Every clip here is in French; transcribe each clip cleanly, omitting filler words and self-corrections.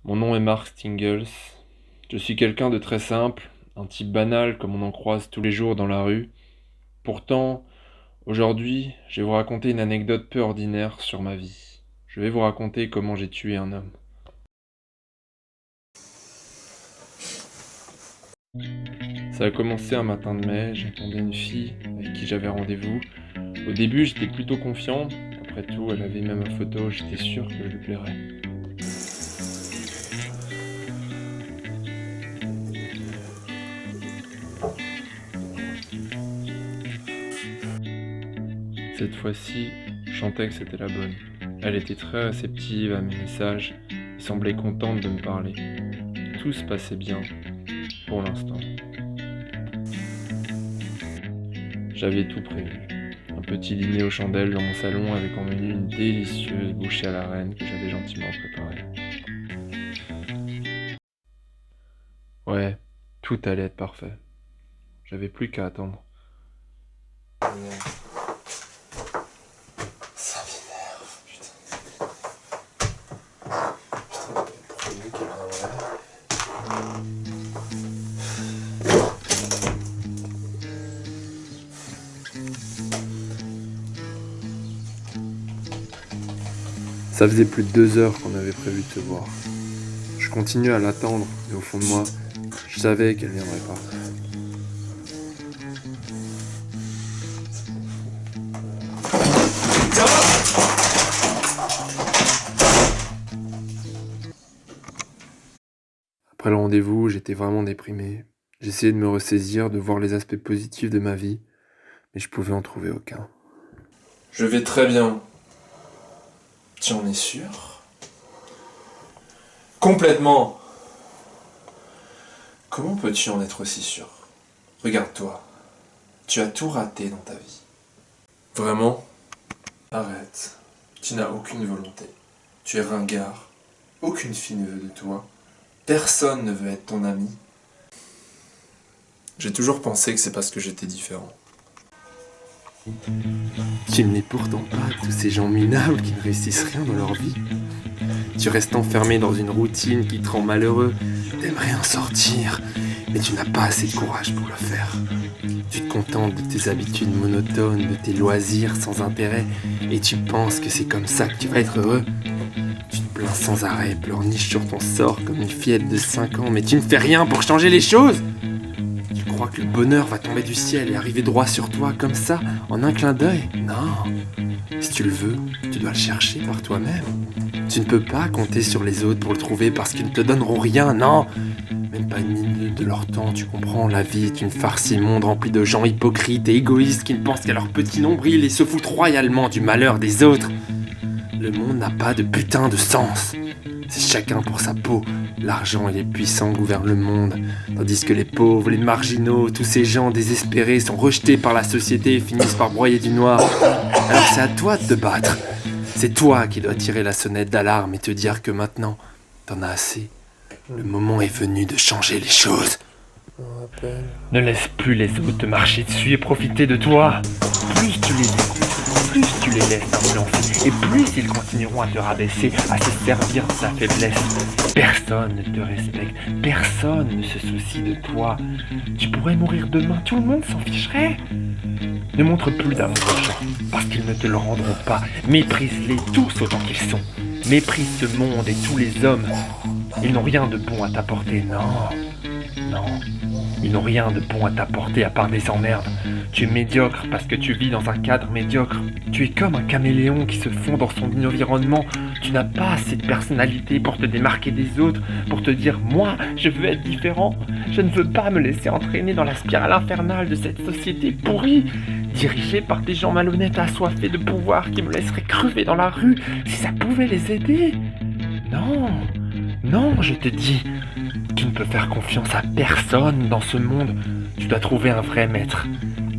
Mon nom est Mark Stingles. Je suis quelqu'un de très simple, un type banal comme on en croise tous les jours dans la rue. Pourtant, aujourd'hui, je vais vous raconter une anecdote peu ordinaire sur ma vie. Je vais vous raconter comment j'ai tué un homme. Ça a commencé un matin de mai, j'attendais une fille avec qui j'avais rendez-vous. Au début, j'étais plutôt confiant. Après tout, elle avait même ma photo, j'étais sûr que je lui plairais. Cette fois-ci, je sentais que c'était la bonne. Elle était très réceptive à mes messages et semblait contente de me parler. Tout se passait bien, pour l'instant. J'avais tout prévu. Un petit dîner aux chandelles dans mon salon avec en menu une délicieuse bouchée à la reine que j'avais gentiment préparée. Ouais, tout allait être parfait. J'avais plus qu'à attendre. Ça m'énerve, putain. Putain, premier qu'elle viendrait. Ça faisait plus de 2 heures qu'on avait prévu de se voir. Je continuais à l'attendre, mais au fond de moi, je savais qu'elle viendrait pas. Après le rendez-vous, j'étais vraiment déprimé. J'essayais de me ressaisir, de voir les aspects positifs de ma vie, mais je pouvais en trouver aucun. Je vais très bien. Tu en es sûr? Complètement. Comment peux-tu en être aussi sûr? Regarde-toi. Tu as tout raté dans ta vie. Vraiment? Arrête. Tu n'as aucune volonté. Tu es ringard. Aucune fille ne veut de toi. Personne ne veut être ton ami. J'ai toujours pensé que c'est parce que j'étais différent. Tu n'es pourtant pas tous ces gens minables qui ne réussissent rien dans leur vie. Tu restes enfermé dans une routine qui te rend malheureux. T'aimerais en sortir, mais tu n'as pas assez de courage pour le faire. Tu te contentes de tes habitudes monotones, de tes loisirs sans intérêt, et tu penses que c'est comme ça que tu vas être heureux. Tu te plains sans arrêt, pleurniches sur ton sort comme une fillette de 5 ans, mais tu ne fais rien pour changer les choses. Tu crois que le bonheur va tomber du ciel et arriver droit sur toi comme ça, en un clin d'œil? Non. Si tu le veux, tu dois le chercher par toi-même. Tu ne peux pas compter sur les autres pour le trouver parce qu'ils ne te donneront rien, non. Même pas une minute de leur temps, tu comprends, la vie est une farce immonde remplie de gens hypocrites et égoïstes qui ne pensent qu'à leur petit nombril et se foutent royalement du malheur des autres. Le monde n'a pas de putain de sens. C'est chacun pour sa peau. L'argent et les puissants gouvernent le monde, tandis que les pauvres, les marginaux, tous ces gens désespérés sont rejetés par la société et finissent par broyer du noir. Alors c'est à toi de te battre. C'est toi qui dois tirer la sonnette d'alarme et te dire que maintenant, t'en as assez. Le moment est venu de changer les choses. Ne laisse plus les autres te marcher dessus et profiter de toi. Plus tu les écoutes, plus tu les laisses influencer, et plus ils continueront à te rabaisser, à se servir de ta faiblesse. Personne ne te respecte, personne ne se soucie de toi. Tu pourrais mourir demain, tout le monde s'en ficherait. Ne montre plus d'amour aux gens, parce qu'ils ne te le rendront pas. Méprise-les tous autant qu'ils sont. Méprise ce monde et tous les hommes. Ils n'ont rien de bon à t'apporter, non. Non, ils n'ont rien de bon à t'apporter à part des emmerdes. Tu es médiocre parce que tu vis dans un cadre médiocre. Tu es comme un caméléon qui se fond dans son environnement. Tu n'as pas assez de personnalité pour te démarquer des autres, pour te dire « Moi, je veux être différent. Je ne veux pas me laisser entraîner dans la spirale infernale de cette société pourrie, dirigée par des gens malhonnêtes assoiffés de pouvoir qui me laisseraient crever dans la rue si ça pouvait les aider. Non, non, je te dis. Tu ne peux faire confiance à personne dans ce monde. Tu dois trouver un vrai maître.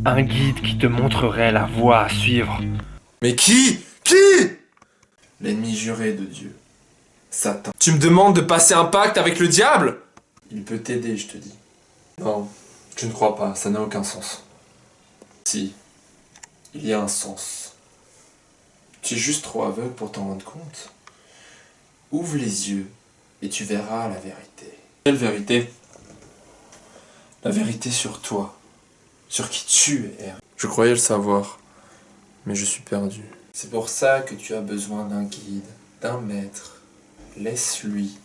Un guide qui te montrerait la voie à suivre. » Mais qui? L'ennemi juré de Dieu. Satan. Tu me demandes de passer un pacte avec le diable? Il peut t'aider, je te dis. Non, je ne crois pas, ça n'a aucun sens. Si, il y a un sens. Tu es juste trop aveugle pour t'en rendre compte. Ouvre les yeux et tu verras la vérité. Quelle vérité? La vérité sur toi, sur qui tu es. Je croyais le savoir, mais je suis perdu. C'est pour ça que tu as besoin d'un guide, d'un maître. Laisse-lui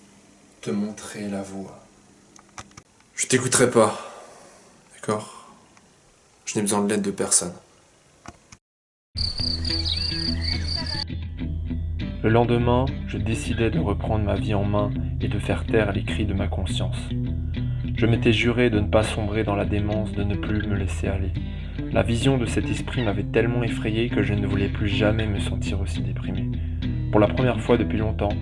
te montrer la voie. Je t'écouterai pas, d'accord? Je n'ai besoin de l'aide de personne. Le lendemain, je décidai de reprendre ma vie en main et de faire taire les cris de ma conscience. Je m'étais juré de ne pas sombrer dans la démence, de ne plus me laisser aller. La vision de cet esprit m'avait tellement effrayé que je ne voulais plus jamais me sentir aussi déprimé. Pour la première fois depuis longtemps,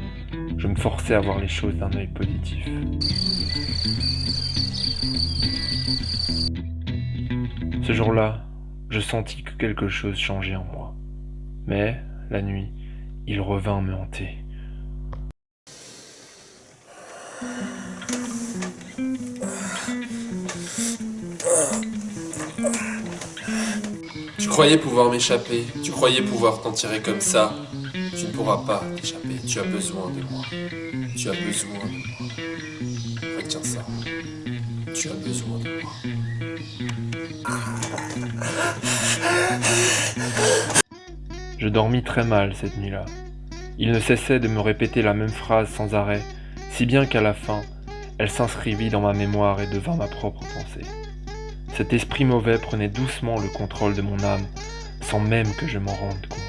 je me forçais à voir les choses d'un œil positif. Ce jour-là, je sentis que quelque chose changeait en moi. Mais, la nuit, il revint me hanter. Tu croyais pouvoir m'échapper, tu croyais pouvoir t'en tirer comme ça. Tu ne pourras pas t'échapper, tu as besoin de moi. Tu as besoin de moi. Retiens ça. Tu as besoin de moi. Je dormis très mal cette nuit-là. Il ne cessait de me répéter la même phrase sans arrêt, si bien qu'à la fin, elle s'inscrivit dans ma mémoire et devint ma propre pensée. Cet esprit mauvais prenait doucement le contrôle de mon âme, sans même que je m'en rende compte.